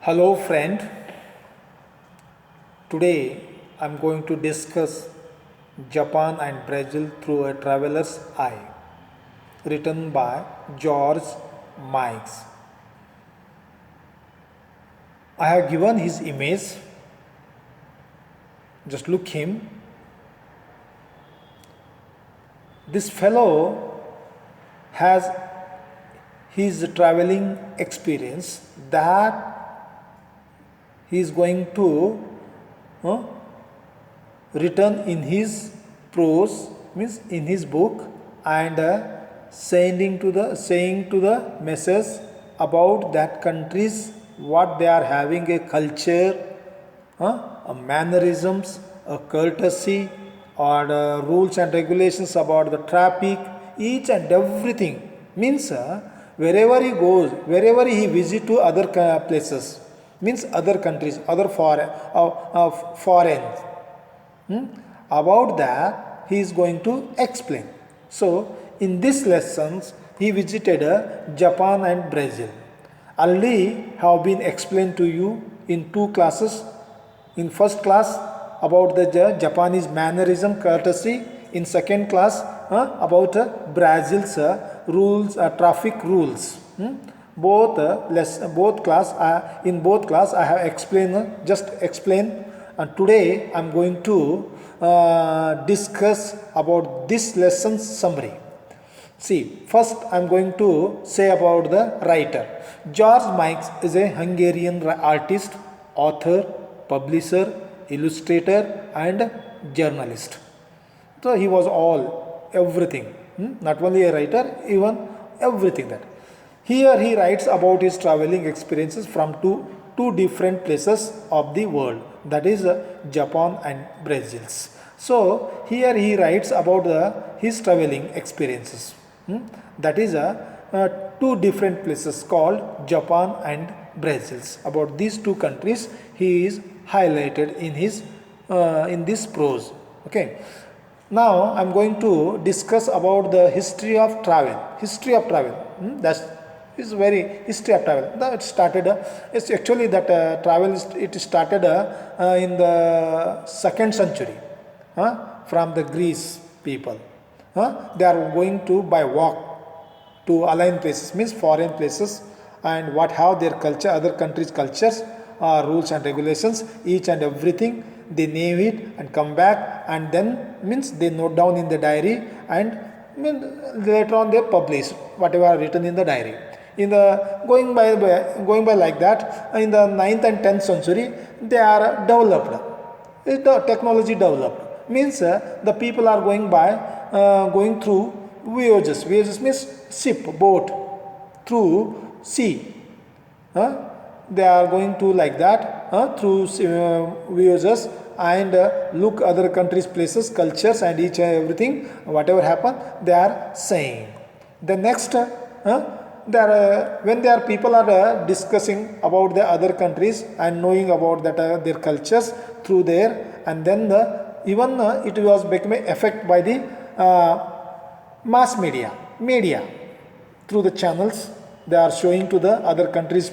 Hello, friend. Today I'm going to discuss Japan and Brazil through a traveler's eye, written by George Mikes. I have given his image. Just look him. This fellow has his traveling experience that he is going to uh, written in his prose, means in his book, and saying to the message about that countries, what they are having, a culture, a mannerisms, a courtesy, or rules and regulations about the traffic, each and everything. Means wherever he goes, wherever he visit to other places, means other countries, other foreign, about that he is going to explain. So in these lessons he visited Japan and Brazil. Already have been explained to you in two classes. In first class about the Japanese mannerism, courtesy. In second class about Brazil's rules, traffic rules. Both class in both class I have explained, just explained, and today I am going to discuss about this lesson summary. See, first I am going to say about the writer. George Mikes is a Hungarian artist, author, publisher, illustrator, and journalist. So he was everything, not only a writer, even everything that. Here he writes about his traveling experiences from two different places of the world, that is Japan and Brazil. So here he writes about his traveling experiences, that is two different places called Japan and Brazil. About these two countries he is highlighted in his in this prose. Okay. Now I am going to discuss about the history of travel. History of travel. That's is very history of travel. It started. It's actually that travel. It started in the 2nd century, from the Greece people. They are going to by walk to alien places, means foreign places, and what have their culture, other countries' cultures, rules and regulations, each and everything. They name it and come back, and then means they note down in the diary, and later on they publish whatever are written in the diary. In the going by like that, in the 9th and 10th century they are developed. The technology developed, means the people are going through voyages. Voyages means ship, boat, through sea. They are going to like that through voyages, and look other countries, places, cultures, and each and everything, whatever happen they are saying. The next when there are people are discussing about the other countries and knowing about that their cultures through there, and then even it was becoming effect by the mass media through the channels. They are showing to the other countries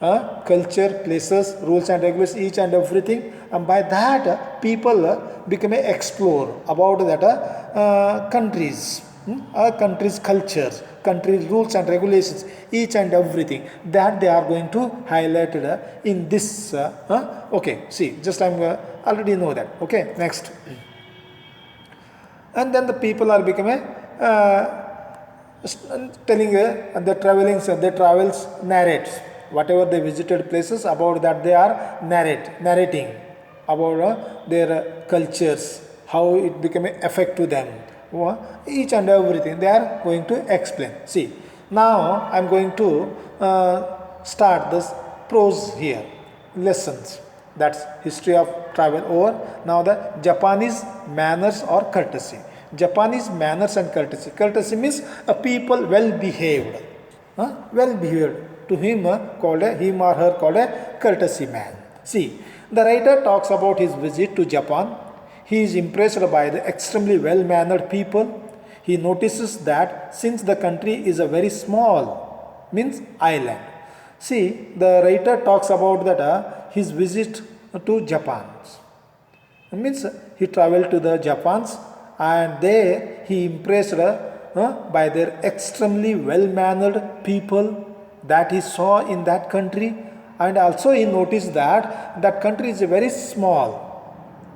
culture, places, rules and regulations, each and everything, and by that people become a explore about that countries, countries' cultures, countries' rules and regulations, each and everything that they are going to highlight in this. Okay, see, just I'm already know that. Okay, next, and then the people are becoming telling the travels narrates whatever they visited places, about that they are narrating about their cultures, how it became an effect to them, each and everything they are going to explain. See, now I am going to start this prose here, lessons, that's history of travel over. Now the Japanese manners or courtesy. Japanese manners and courtesy. Courtesy means a people well behaved, well behaved. To him him or her called a courtesy man. See, the writer talks about his visit to Japan. He is impressed by the extremely well mannered people. He notices that since the country is a very small, means island, See, the writer talks about that his visit to Japan. It means he traveled to the Japans and there he impressed by their extremely well-mannered people that he saw in that country, and also he noticed that that country is very small.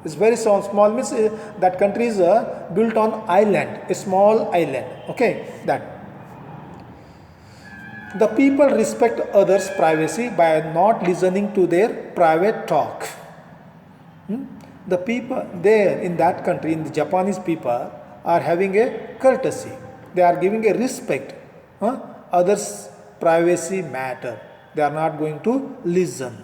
It's very small. Small means that country is built on island, a small island. Okay, that the people respect others' privacy by not listening to their private talk. The people there in that country, in the Japanese people, are having a courtesy. They are giving a respect. Others' privacy matter. They are not going to listen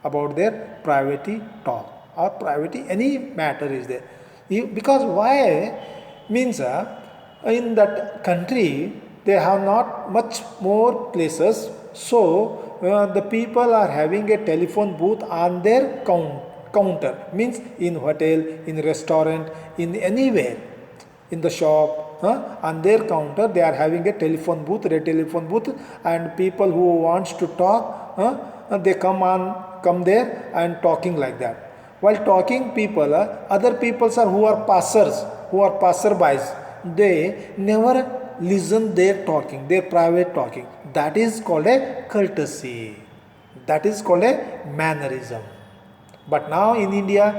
about their private talk or private any matter is there. Because why means in that country they have not much more places, so the people are having a telephone booth on their counter, means in hotel, in restaurant, in anywhere, in the shop, on their counter they are having a telephone booth, and people who wants to talk, they come there and talking like that. While talking people, other peoples are who are passers, who are passerbys, they never listen their talking, their private talking. That is called a courtesy. That is called a mannerism. But now in India,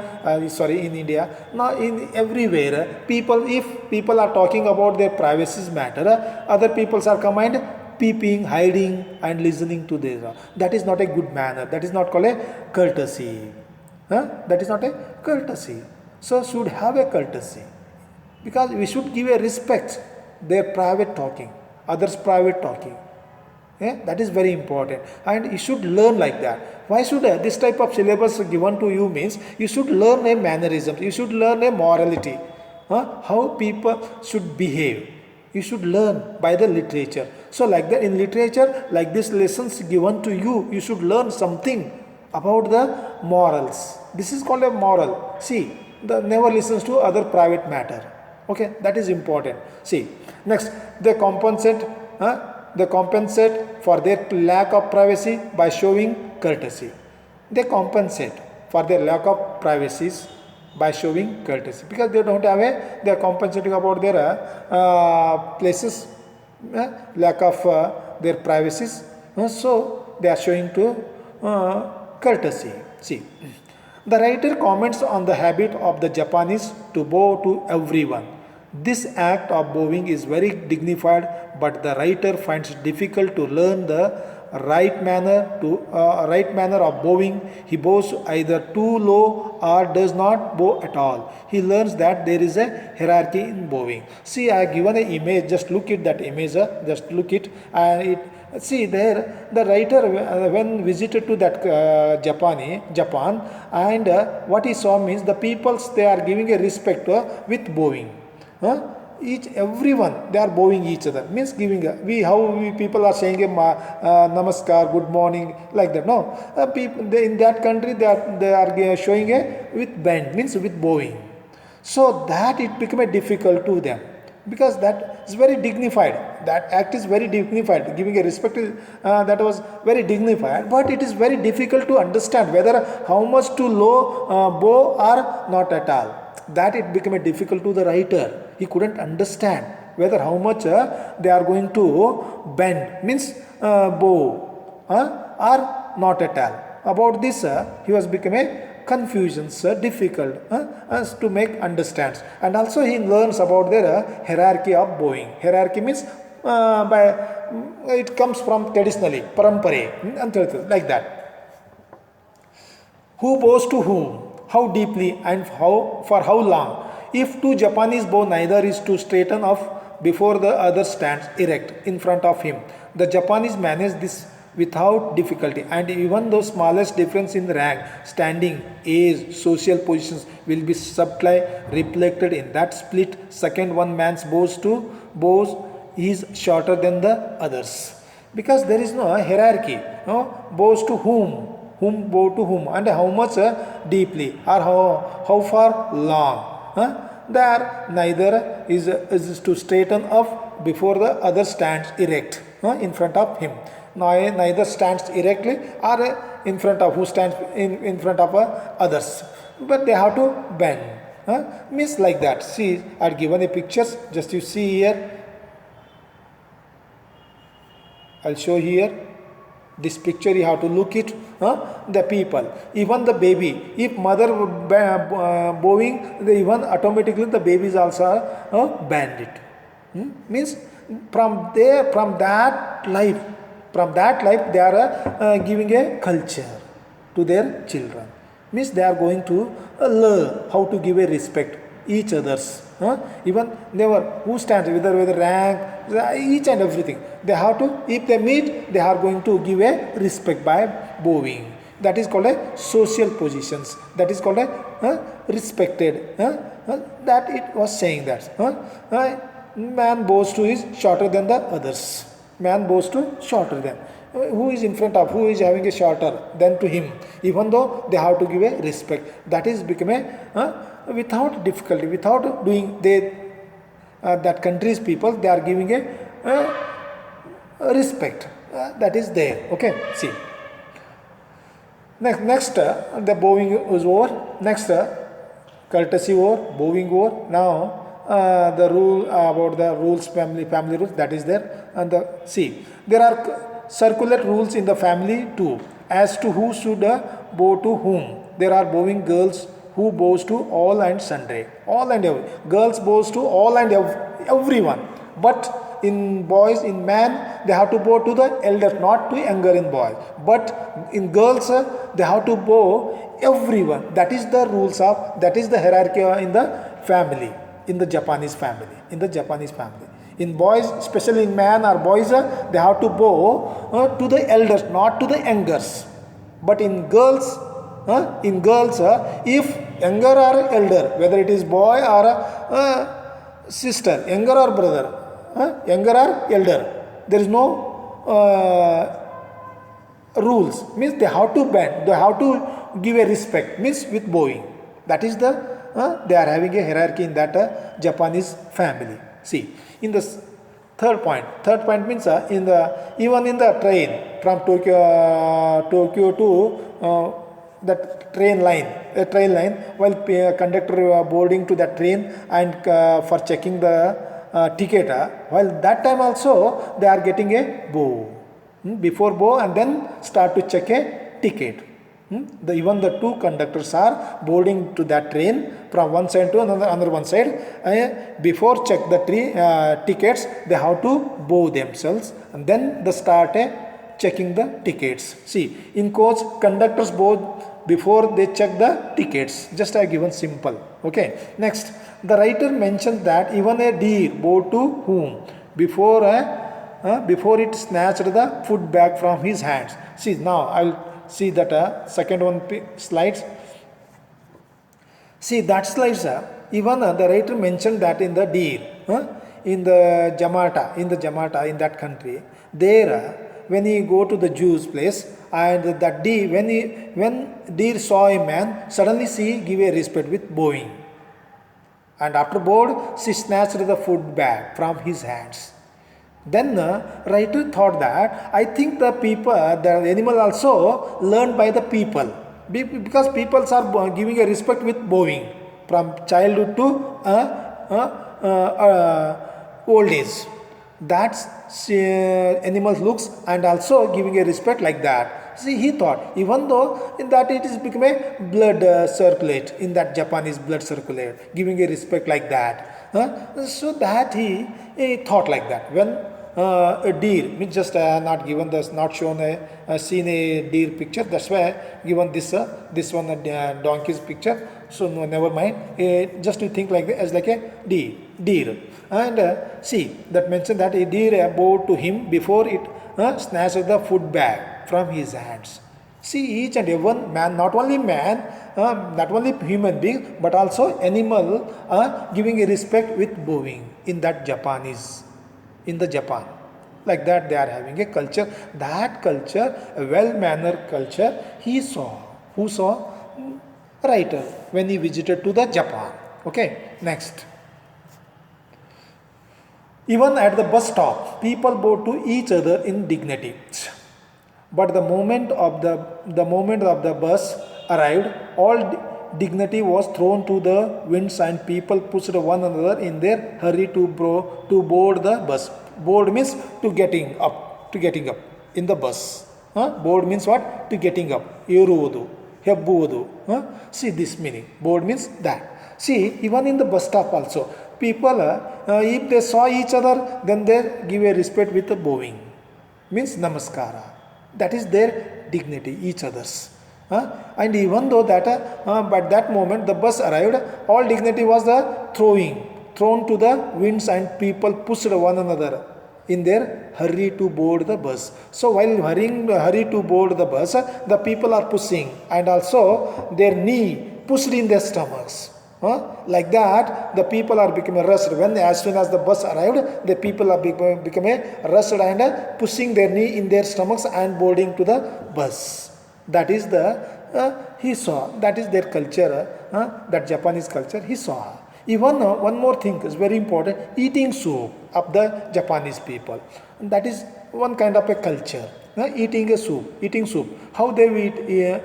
now in everywhere, if people are talking about their privacy matter, other peoples are come and peeping, hiding and listening to this. That is not a good manner. That is not called a courtesy. That is not a courtesy. So should have a courtesy, because we should give a respect their private talking, others private talking. That is very important, and you should learn like that. Why should this type of syllabus given to you means you should learn a mannerism, you should learn a morality, how people should behave. You should learn by the literature. So like that, in literature, like this lessons given to you, you should learn something about the morals. This is called a moral. See, never listens to other private matter. Okay, that is important. See, next, they compensate for their lack of privacy by showing courtesy. They compensate for their lack of privacy by showing courtesy, because they don't have they are compensating about their places, lack of their privacies. So they are showing to courtesy. See, the writer comments on the habit of the Japanese to bow to everyone. This act of bowing is very dignified, but the writer finds it difficult to learn the right manner of bowing. He bows either too low or does not bow at all. He learns that there is a hierarchy in bowing. See, I have given an image. Just look at that image. Just look it, and see there the writer when visited to that Japan, and what he saw means the peoples, they are giving a respect with bowing. Everyone they are bowing each other, means giving people are saying namaskar, good morning, like that. No, people in that country they are showing with bend, means with bowing. So that it became difficult to them, because that is very dignified. That act is very dignified, giving a respect that was very dignified, but it is very difficult to understand whether how much to low bow or not at all. That it became difficult to the writer. He couldn't understand whether how much they are going to bend, means bow, or not at all. About this, he was become a confusion, difficult to make understand. And also he learns about their hierarchy of bowing. Hierarchy means it comes from traditionally, parampare, like that. Who bows to whom? How deeply and for how long? If two Japanese bow, neither is to straighten off before the other stands erect in front of him. The Japanese manage this without difficulty, and even the smallest difference in rank, standing, age, social positions will be subtly reflected in that split second. One man's bows is shorter than the others, because there is no hierarchy. No, bows to whom bow to whom, and how much deeply, or how far long. There neither is to straighten up before the other stands erect in front of him. neither stands erectly or in front of who stands in front of others, but they have to bend. Means like that. See, I had given a pictures. Just you see here. I'll show here. This picture you have to look it. The people, even the baby. If mother bowing, even automatically the babies also bend it. Means from there, from that life, they are giving a culture to their children. Means they are going to learn how to give a respect each others. Even never who stands whether rank, each and everything they have to, if they meet, they are going to give a respect by bowing. That is called a social positions. That is called a respected. That it was saying that man bows to is shorter than the others. Man bows to shorter than. Who is in front of, who is having a shorter than to him, even though they have to give a respect. That is become a without difficulty, without doing that country's people, they are giving a respect. That is there. Okay, see. Next the bowing is over. Next courtesy over, bowing over. Now the rule about the rules, family rules, that is there. And see, there are circular rules in the family too, as to who should bow to whom. There are bowing girls who bows to all and sundry. All and every. Girls bows to all and everyone. But in boys, in man, they have to bow to the elders, not to younger in boys. But in girls, they have to bow everyone. That is the rules of, that is the hierarchy in the family, in the Japanese family. In the Japanese family. In boys, especially in man or boys, they have to bow to the elders, not to the youngers. But in girls, if younger or elder, whether it is boy or sister, younger or brother, younger or elder, there is no rules. Means they have to bend, they have to give a respect. Means with bowing. That is the they are having a hierarchy in that Japanese family. See, in the third point means even in the train from Tokyo to that train line, while conductor boarding to that train and for checking the ticket, while that time also they are getting a bow. Before bow and then start to check a ticket. Even the two conductors are boarding to that train from one side to another one side. Before check the tickets, they have to bow themselves and then they start checking the tickets. See, in coach, conductors bow before they check the tickets. Just I have given simple. Okay. Next, the writer mentions that even a deer bowed to whom before it snatched the food bag from his hands. See, now I'll see that second one slides. See that slides. Even the writer mentioned that in the deer, in the Jamata, in that country, there when he go to the Jew's place and that deer, when deer saw a man, suddenly she give a respect with bowing, and after board she snatched the food bag from his hands. Then writer thought that I think the animal also learned by the people, because people are giving a respect with bowing from childhood to old age. That's animals looks and also giving a respect like that. See, he thought, even though in that it is become a blood circulate, in that Japanese blood circulate, giving a respect like that. So that he thought like that. When a deer, means just not given this, not shown seen a deer picture. That's why given this one donkey's picture. So no, never mind. Just to think like as like a deer. And see that mentioned that a deer bowed to him before it snatched the food bag from his hands. See, each and every one man, not only man, not only human being, but also animal, giving a respect with bowing in that Japanese. In the Japan, like that they are having a culture. That culture, a well-mannered culture, he saw. Who saw? Writer, when he visited to the Japan. Okay, next. Even at the bus stop, people bow to each other in dignity. But the moment of the bus arrived, all dignity was thrown to the winds and people pushed one another in their hurry to board the bus. Board means to getting up in the bus. Board means what? To getting up. Eruvudu, hebbuvudu. See this meaning. Board means that. See, even in the bus stop also, people, if they saw each other, then they give a respect with a bowing. Means namaskara. That is their dignity, each other's. And even though that, but that moment the bus arrived, all dignity was the thrown to the winds and people pushed one another in their hurry to board the bus. So while hurry to board the bus, the people are pushing and also their knee pushed in their stomachs. Like that, the people are becoming rushed. As soon as the bus arrived, the people are becoming rushed and pushing their knee in their stomachs and boarding to the bus. That is the he saw. That is their culture. That Japanese culture he saw. Even one more thing is very important: eating soup of the Japanese people. And that is one kind of a culture. Eating soup. How they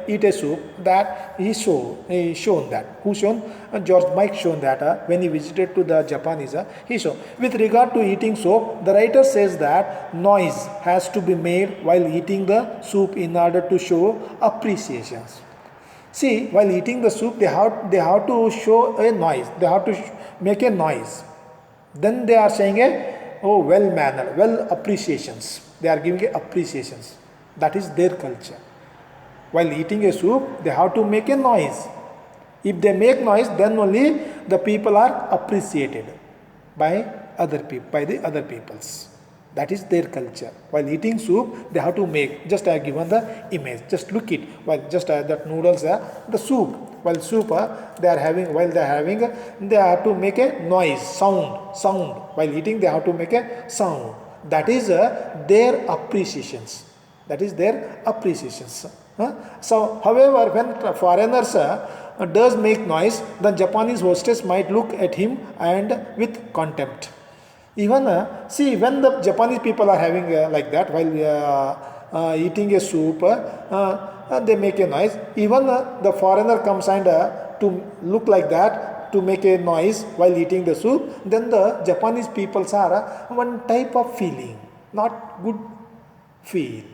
eat a soup? That he shown that. Who shown? George Mike shown that when he visited to the Japanese, he showed. With regard to eating soup, the writer says that noise has to be made while eating the soup in order to show appreciation. See, while eating the soup, they have to show a noise. They have to make a noise. Then they are saying well manner, well appreciations. They are giving appreciations. That is their culture. While eating a soup, they have to make a noise. If they make noise, then only the people are appreciated by the other peoples. That is their culture. While eating soup, they have to make. Just I have given the image. Just look it. While just that noodles, the soup. While soup, they have to make a noise, sound. While eating, they have to make a sound. That is their appreciations. So, however, when foreigners does make noise, the Japanese hostess might look at him and with contempt. Even see, when the Japanese people are having like that while eating a soup, they make a noise. Even the foreigner comes and to look like that, to make a noise while eating the soup, then the Japanese peoples are one type of feeling, not good feel.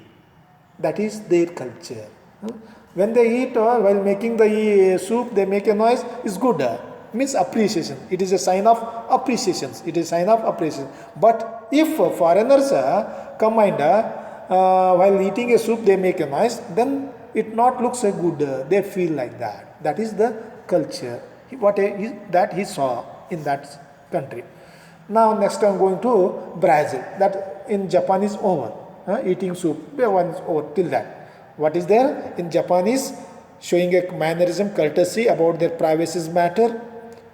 That is their culture. When they eat while making the soup, they make a noise, is good. Means appreciation. It is a sign of appreciation. But if foreigners come and while eating a soup, they make a noise, then it not looks good. They feel like that. That is the culture. That he saw in that country. Now next I am going to Brazil. That in Japan is over. Eating soup, one is over till that. What is there in Japanese? Showing a mannerism, courtesy about their privacy matter.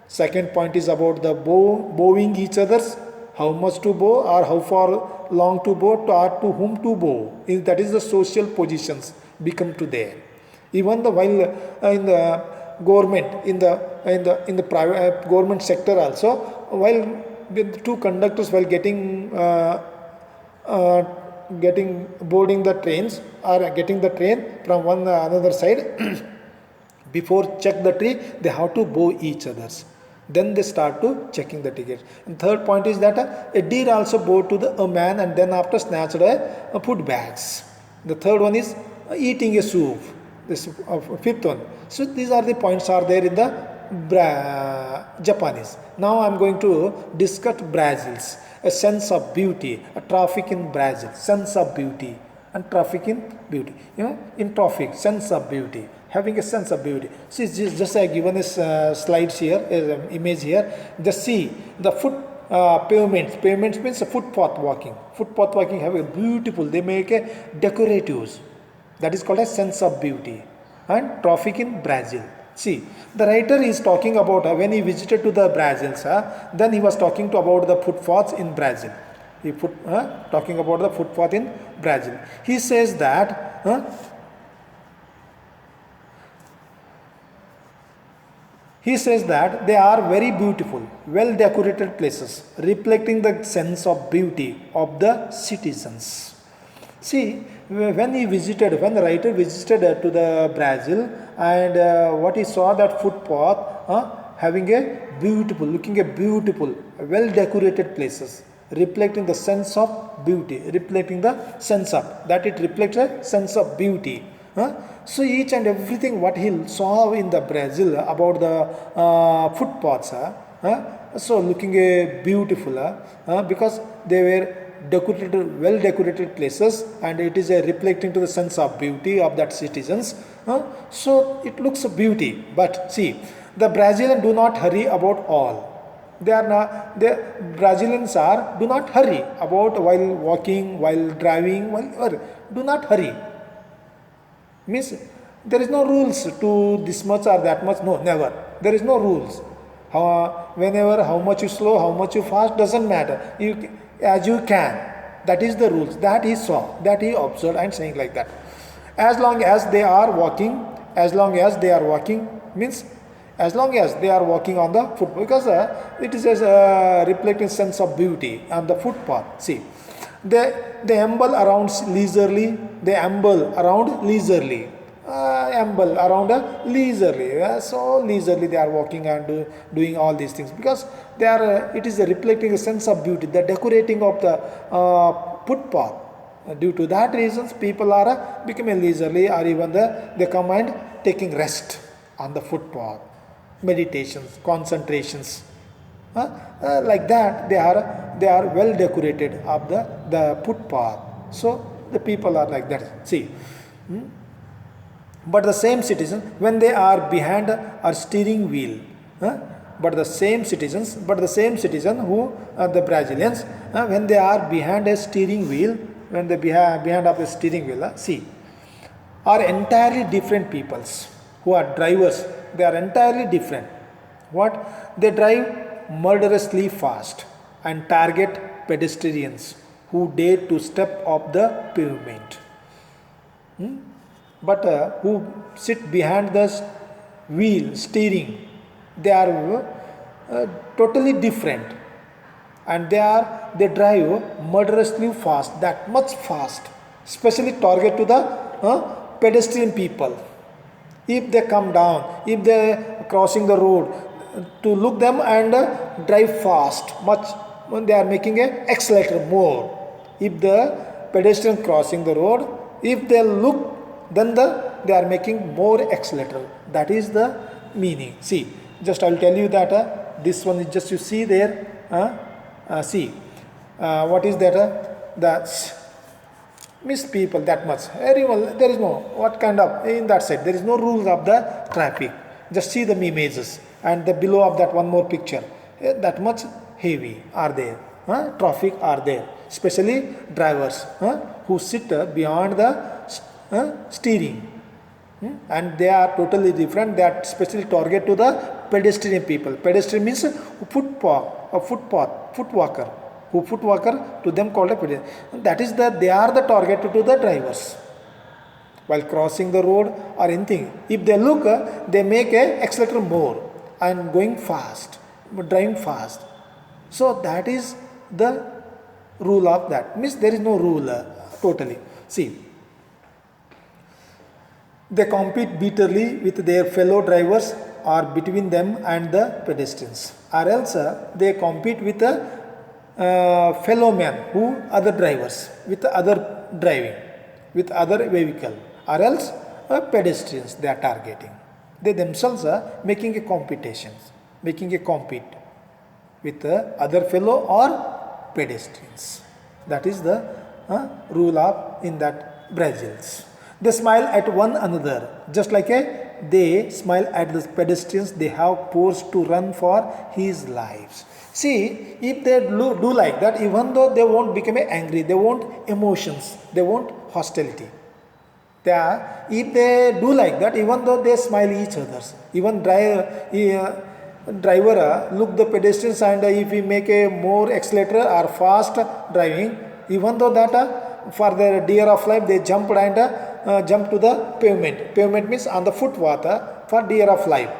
Second point is about the bowing each others. How much to bow or how far long to bow or to whom to bow. That is the social positions become to there. Even the while in the government, in the private government sector also, while the two conductors while getting boarding the trains or getting the train from one another side, before check the tree, they have to bow each others. Then they start to checking the ticket. And third point is that a deer also bowed to a man and then after snatched food bags. The third one is eating a soup. This fifth one. So these are the points are there in the Japanese. Now I am going to discuss Brazil's a sense of beauty, a traffic in Brazil, sense of beauty and traffic in beauty. In traffic, sense of beauty, having a sense of beauty. See, just I given a slides here, image here. Just see the foot pavements. Pavements means a footpath walking. Footpath walking have a beautiful. They make a decoratives. That is called a sense of beauty. And traffic in Brazil. See, the writer is talking about when he visited to the Brazil, then he was talking about the footpaths in Brazil. Talking about the footpath in Brazil. He says that they are very beautiful, well decorated places, reflecting the sense of beauty of the citizens. See, when the writer visited to the Brazil, and what he saw, that footpath having a beautiful, looking a beautiful, well decorated places, reflecting the sense of beauty, reflecting the sense of that, it reflects a sense of beauty. So each and everything what he saw in the Brazil about the footpaths, so looking a beautiful, because they were decorated, well decorated places, and it is a reflecting to the sense of beauty of that citizens. So it looks a beauty. But see, the Brazilians do not hurry about all. They are not, the Brazilians are do not hurry about while walking, while driving, while do not hurry. Means there is no rules to this much or that much. No, never. There is no rules. Whenever, how much you slow, how much you fast, doesn't matter. You as you can. That is the rules that he saw, that he observed, and saying like that. As long as they are walking, means as long as they are walking on the footpath, because it is a reflecting sense of beauty on the footpath. See, they amble around leisurely. They amble around leisurely. So leisurely they are walking and doing all these things, because they are it is reflecting a sense of beauty, the decorating of the footpath. Due to that reasons, people are becoming leisurely, or even they come and taking rest on the footpath, meditations, concentrations, like that. They are well decorated of the footpath. So the people are like that. See. But the same citizen, when they are behind a steering wheel, but the same citizen who the Brazilians, when they are behind a steering wheel, when they behind of a steering wheel, see, are entirely different peoples who are drivers. They are entirely different. What? They drive murderously fast and target pedestrians who dare to step off the pavement. But who sit behind the wheel, steering, they are totally different, and they drive murderously fast, that much fast, especially target to the pedestrian people. If they come down, if they crossing the road, to look them and drive fast, much, when they are making a accelerator more. If the pedestrian crossing the road, if they look, then they are making more accelerator. That is the meaning. See, just I will tell you that this one is just, you see there, see, what is that? That miss people that much. Everyone, there is no, what kind of, in that side, there is no rules of the traffic. Just see the images, and the below of that one more picture. That much heavy are there. Traffic are there. Especially drivers who sit beyond the steering, and they are totally different. They are specially target to the pedestrian people. Pedestrian means footwalker. Footwalker, to them called a pedestrian. That is they are the target to the drivers while crossing the road or anything. If they look, they make a accelerator more and going fast, driving fast. So that is the rule of that. Means there is no rule totally. See, they compete bitterly with their fellow drivers or between them and the pedestrians, or else they compete with the fellow men, who other drivers, with other driving, with other vehicle, or else pedestrians they are targeting. They themselves are making a competition, making a compete with other fellow or pedestrians. That is the rule of in that Brazils. They smile at one another, just like they smile at the pedestrians they have forced to run for his lives. See, if they do like that, even though they won't become angry, they won't emotions, they won't hostility. If they do like that, even though they smile each others, even driver look the pedestrians, and if he make a more accelerator or fast driving, even though that for their dear of life they jumped and jump to the pavement. Pavement means on the footpath, for dear of life,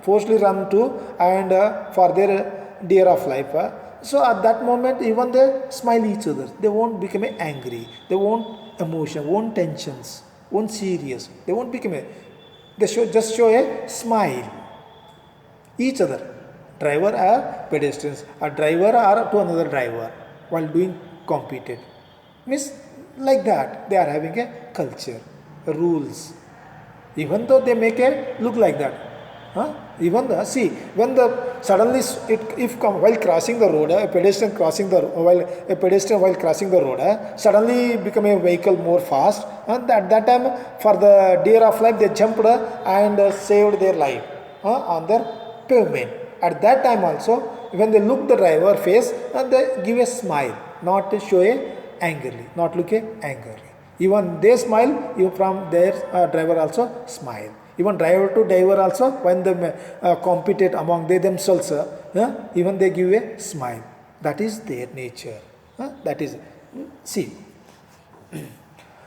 forcefully run to and for their dear of life. So at that moment, even they smile each other. They won't become angry. They won't emotion, won't tensions, won't serious. They won't become a. They just show a smile. Each other, driver or pedestrians, a driver or to another driver while doing competed. Means like that they are having a culture, rules. Even though they make a look like that, even the see when the suddenly if come while crossing the road, a pedestrian crossing the while crossing the road, suddenly become a vehicle more fast, and at that time for the dear of life they jumped and saved their life on their pavement. At that time also when they look the driver face and they give a smile, not to show a angrily, not look a angrily. Even they smile, even from their driver also smile. Even driver to driver also when they compete among they themselves, even they give a smile. That is their nature. That is, see.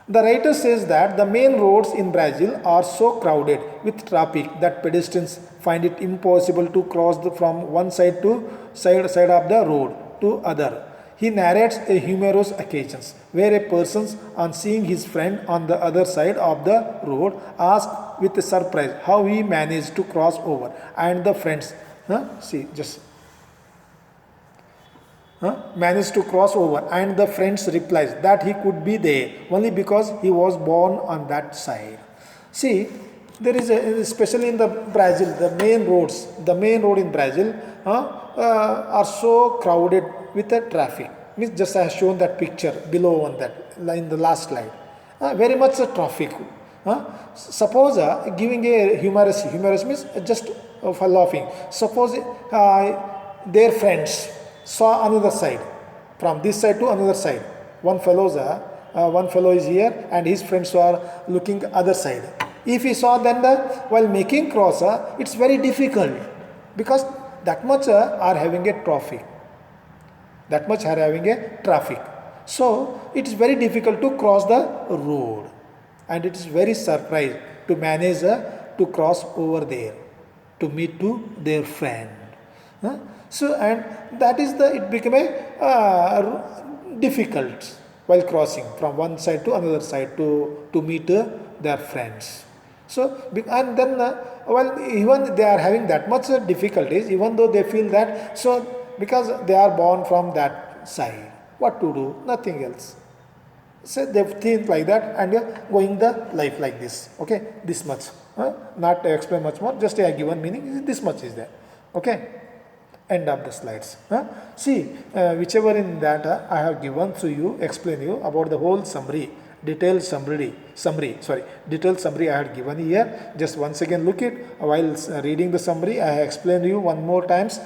The writer says that the main roads in Brazil are so crowded with traffic that pedestrians find it impossible to cross from one side to side of the road to other. He narrates a humorous occasions where a person, on seeing his friend on the other side of the road, asks with surprise how he managed to cross over, and the friends, managed to cross over, and the friends replies that he could be there only because he was born on that side. See, there is especially in the Brazil, the main road in Brazil are so crowded with the traffic. Means just I have shown that picture below on that in the last slide. Very much traffic. Suppose giving a humorous means just for laughing. Suppose their friends saw another side, from this side to another side. One fellow is here and his friends are looking other side. If he saw then while making cross, it's very difficult because that much are having a traffic. So it is very difficult to cross the road, and it is very surprised to manage to cross over there to meet to their friend. So and that is it became a difficult while crossing from one side to another side to meet their friends. So and then even they are having that much difficulties, even though they feel that, so because they are born from that side, what to do? Nothing else. So they think like that and going the life like this. Okay, this much. Not to explain much more. Just a given meaning. This much is there. Okay. End of the slides. See, whichever in that I have given to you, explain you about the whole summary. Detailed summary I had given here. Just once again look it while reading the summary. I have explained you one more times.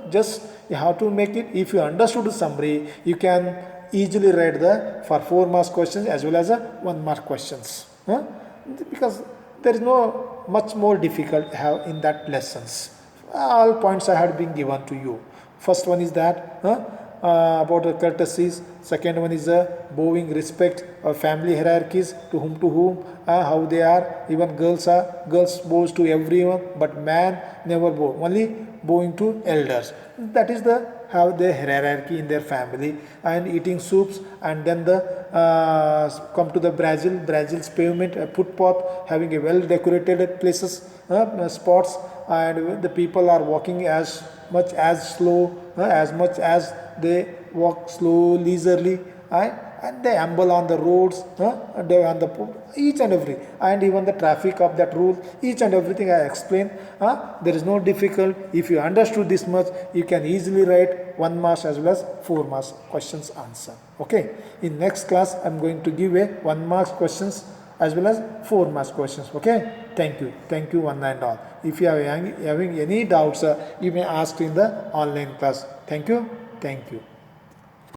Just you have to make it. If you understood the summary, you can easily write for 4 marks questions as well as 1 mark questions. Because there is no much more difficult have in that lessons. All points I had been given to you. First one is that about the courtesies. Second one is bowing respect or family hierarchies to whom how they are. Even girls bows to everyone, but man never bow, only bowing to elders. That is how the hierarchy in their family, and eating soups. And then come to the Brazil's pavement, footpath having a well decorated places, spots, and the people are walking as much as they walk slow, leisurely, and they amble on the roads, they on the each and every, and even the traffic of that rule, each and everything I explained. There is no difficult. If you understood this much, you can easily write 1 mark as well as 4 marks questions answer. Okay. In next class, I am going to give a 1 marks questions as well as 4 marks questions. Okay. Thank you one and all. If you are having any doubts, you may ask in the online class. Thank you.